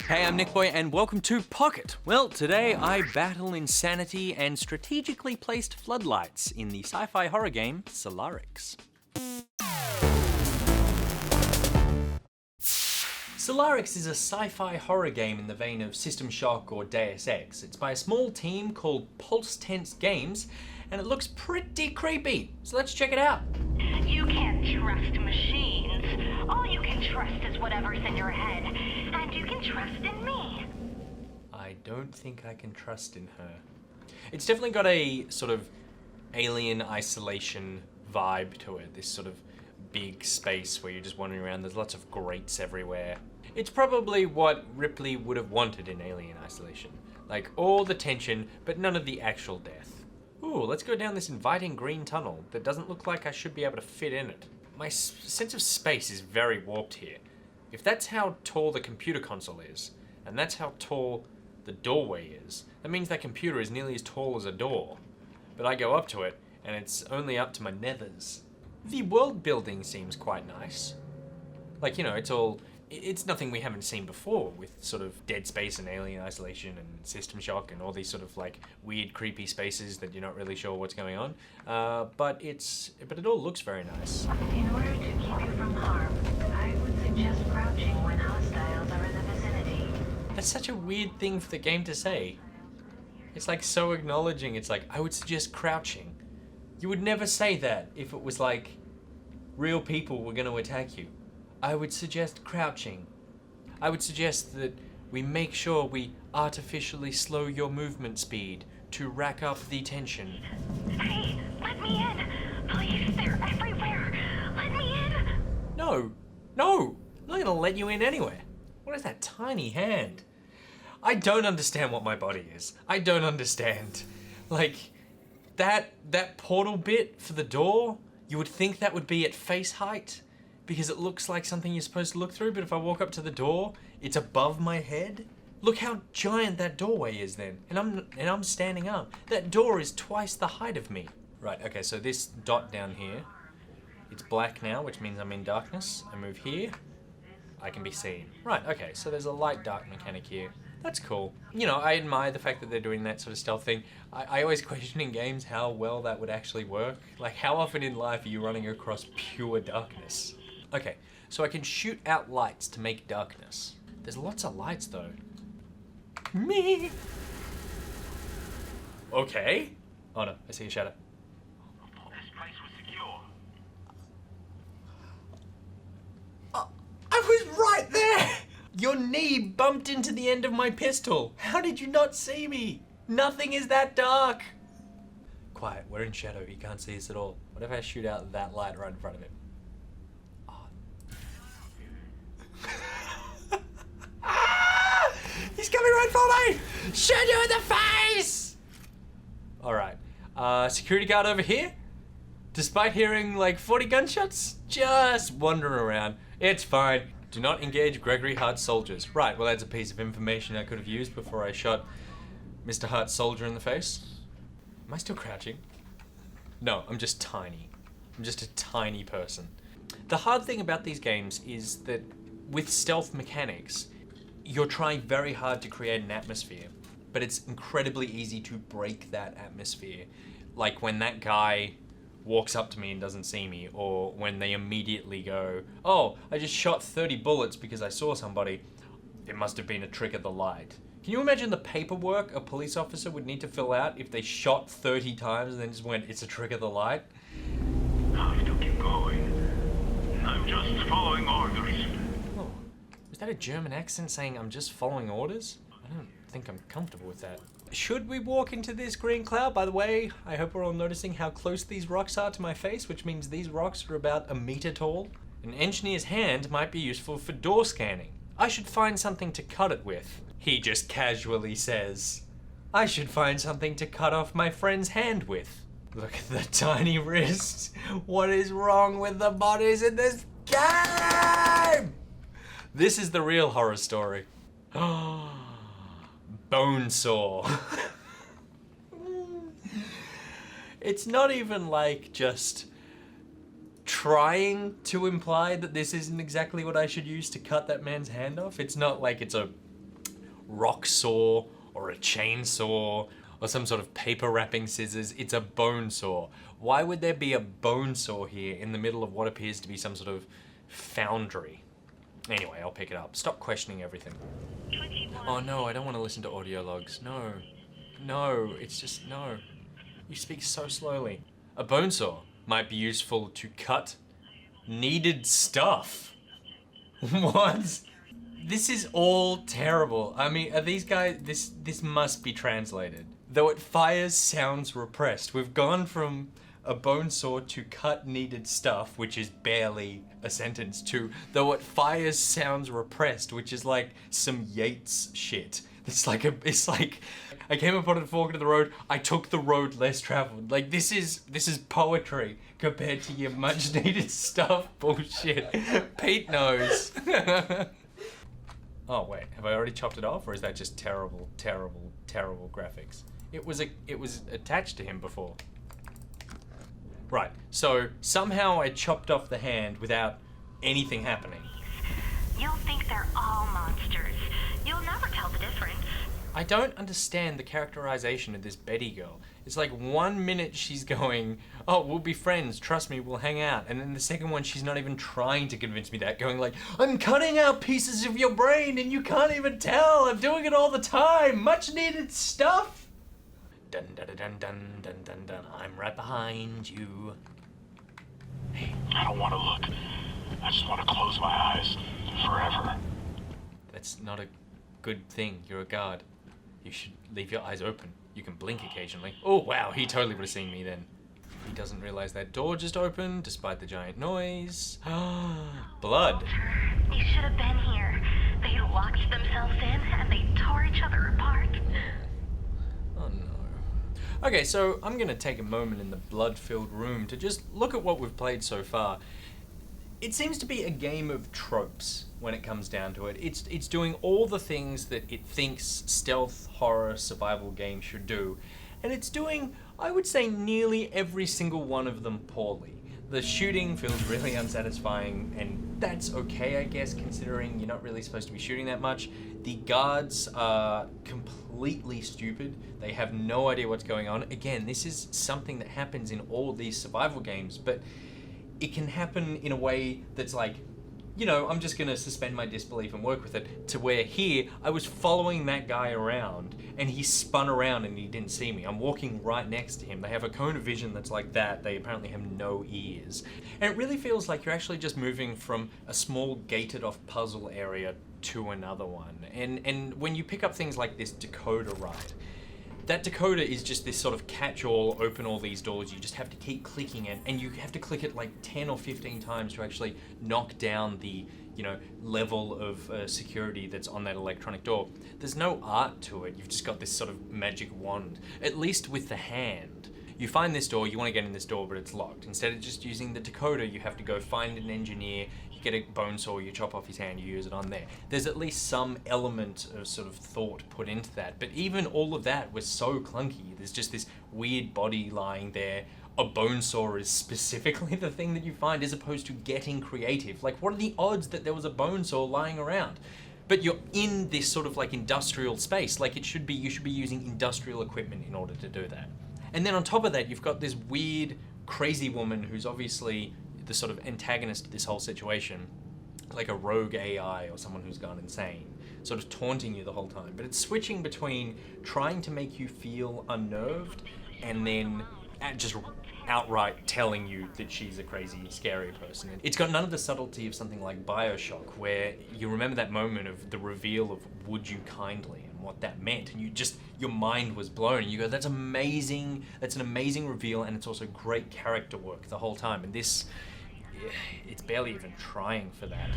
Hey, I'm Nichboy and welcome to Pocket. Well, today I battle insanity and strategically placed floodlights in the sci-fi horror game Solarix. Solarix is a sci-fi horror game in the vein of System Shock or Deus Ex. It's by a small team called Pulse Tense Games, and it looks pretty creepy, so let's check it out. You can't trust machines. All you can trust is whatever's in your head, and you can trust in me. I don't think I can trust in her. It's definitely got a sort of alien isolation vibe to it, this sort of big space where you're just wandering around. There's lots of grates everywhere. It's probably what Ripley would have wanted in Alien Isolation. Like, all the tension, but none of the actual death. Ooh, let's go down this inviting green tunnel that doesn't look like I should be able to fit in it. My sense of space is very warped here. If that's how tall the computer console is, and that's how tall the doorway is, that means that computer is nearly as tall as a door. But I go up to it, and it's only up to my nethers. The world building seems quite nice. Like, you know, it's nothing we haven't seen before with sort of Dead Space and Alien Isolation and System Shock and all these sort of like weird, creepy spaces that you're not really sure what's going on. But it all looks very nice. In order to keep you from harm, I would suggest crouching when hostiles are in the vicinity. That's such a weird thing for the game to say. It's like so acknowledging. It's like, I would suggest crouching. You would never say that if it was like real people were going to attack you. I would suggest crouching. I would suggest that we make sure we artificially slow your movement speed to rack up the tension. Hey, let me in! Please, they're everywhere! Let me in! No! I'm not gonna let you in anywhere. What is that tiny hand? I don't understand what my body is. I don't understand. Like, that portal bit for the door, you would think that would be at face height, because it looks like something you're supposed to look through, but if I walk up to the door, it's above my head. Look how giant that doorway is then, and I'm standing up. That door is twice the height of me. Right, okay, so this dot down here, it's black now, which means I'm in darkness. I move here, I can be seen. Right, okay, so there's a light dark mechanic here. That's cool. You know, I admire the fact that they're doing that sort of stealth thing. I always question in games how well that would actually work. Like, how often in life are you running across pure darkness? Okay, so I can shoot out lights to make darkness. There's lots of lights though. Me! Okay. Oh no, I see a shadow. This place was secure. I was right there! Your knee bumped into the end of my pistol. How did you not see me? Nothing is that dark. Quiet, we're in shadow, he can't see us at all. What if I shoot out that light right in front of him? He's coming right for me! Shoot you in the face! Alright, security guard over here. Despite hearing like 40 gunshots, just wandering around. It's fine. Do not engage Gregory Hart's soldiers. Right, well that's a piece of information I could have used before I shot Mr. Hart's soldier in the face. Am I still crouching? No, I'm just tiny. I'm just a tiny person. The hard thing about these games is that with stealth mechanics, you're trying very hard to create an atmosphere, but it's incredibly easy to break that atmosphere. Like when that guy walks up to me and doesn't see me, or when they immediately go, oh, I just shot 30 bullets because I saw somebody. It must have been a trick of the light. Can you imagine the paperwork a police officer would need to fill out if they shot 30 times and then just went, it's a trick of the light? Have to keep going. I'm just following orders. Oh, was that a German accent saying I'm just following orders? I don't think I'm comfortable with that. Should we walk into this green cloud? By the way, I hope we're all noticing how close these rocks are to my face, which means these rocks are about a meter tall. An engineer's hand might be useful for door scanning. I should find something to cut it with. He just casually says, I should find something to cut off my friend's hand with. Look at the tiny wrist. What is wrong with the bodies in this game? This is the real horror story. Bonesaw. It's not even like just trying to imply that this isn't exactly what I should use to cut that man's hand off. It's not like it's a rock saw or a chainsaw or some sort of paper wrapping scissors. It's a bone saw. Why would there be a bone saw here in the middle of what appears to be some sort of foundry? Anyway, I'll pick it up. Stop questioning everything. Oh no, I don't want to listen to audio logs. No. No, it's just no. You speak so slowly. A bone saw might be useful to cut needed stuff. What? This is all terrible. I mean, are these guys, this must be translated. Though it fires sounds repressed. We've gone from a bone saw to cut needed stuff, which is barely a sentence, to though it fires sounds repressed, which is like some Yeats shit. It's like I came upon a fork of the road, I took the road less traveled. Like this is poetry compared to your much needed stuff bullshit. Pete knows. Oh wait, have I already chopped it off, or is that just terrible, terrible, terrible graphics? It was attached to him before. Right, so somehow I chopped off the hand without anything happening. You'll think they're all monsters. You'll never tell the difference. I don't understand the characterization of this Betty girl. It's like 1 minute she's going, oh, we'll be friends, trust me, we'll hang out. And then the second one, she's not even trying to convince me that, going like, I'm cutting out pieces of your brain and you can't even tell. I'm doing it all the time. Much needed stuff. Dun dun dun dun dun dun dun. I'm right behind you. Hey. I don't want to look. I just want to close my eyes forever. That's not a good thing. You're a guard. You should leave your eyes open. You can blink occasionally. Oh wow, he totally would have seen me then. He doesn't realize that door just opened, despite the giant noise. Blood. You should have been here. They locked themselves in and they tore each other apart. Oh no. Okay, so I'm gonna take a moment in the blood-filled room to just look at what we've played so far. It seems to be a game of tropes when it comes down to it. It's doing all the things that it thinks stealth, horror, survival games should do. And it's doing, I would say, nearly every single one of them poorly. The shooting feels really unsatisfying, and that's okay, I guess, considering you're not really supposed to be shooting that much. The guards are completely stupid. They have no idea what's going on. Again, this is something that happens in all these survival games, but it can happen in a way that's like, you know, I'm just gonna suspend my disbelief and work with it, to where here, I was following that guy around and he spun around and he didn't see me. I'm walking right next to him. They have a cone of vision that's like that. They apparently have no ears. And it really feels like you're actually just moving from a small gated off puzzle area to another one. And when you pick up things like this decoder ride, that decoder is just this sort of catch-all, open all these doors. You just have to keep clicking it, and you have to click it like 10 or 15 times to actually knock down the, you know, level of security that's on that electronic door. There's no art to it. You've just got this sort of magic wand, at least with the hand. You find this door, you want to get in this door, but it's locked. Instead of just using the decoder, you have to go find an engineer, get a bone saw, you chop off his hand, you use it on there. There's at least some element of sort of thought put into that, but even all of that was so clunky. There's just this weird body lying there. A bone saw is specifically the thing that you find, as opposed to getting creative. Like, what are the odds that there was a bone saw lying around? But you're in this sort of like industrial space. Like it should be, you should be using industrial equipment in order to do that. And then on top of that, you've got this weird, crazy woman who's obviously the sort of antagonist of this whole situation, like a rogue AI or someone who's gone insane, sort of taunting you the whole time. But it's switching between trying to make you feel unnerved and then just outright telling you that she's a crazy, scary person. It's got none of the subtlety of something like BioShock, where you remember that moment of the reveal of "Would you kindly" and what that meant, and you just, your mind was blown, and you go, that's amazing, that's an amazing reveal, and it's also great character work the whole time. And this, it's barely even trying for that.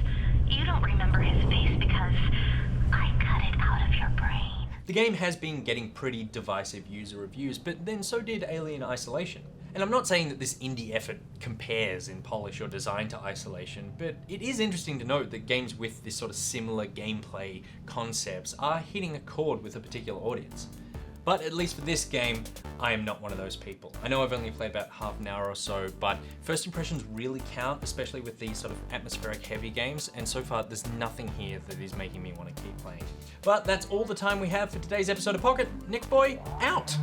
You don't remember his face because I cut it out of your brain. The game has been getting pretty divisive user reviews, but then so did Alien Isolation. And I'm not saying that this indie effort compares in polish or design to Isolation, but it is interesting to note that games with this sort of similar gameplay concepts are hitting a chord with a particular audience. But at least for this game, I am not one of those people. I know I've only played about half an hour or so, but first impressions really count, especially with these sort of atmospheric heavy games, and so far there's nothing here that is making me want to keep playing. But that's all the time we have for today's episode of Pocket. Nichboy, out!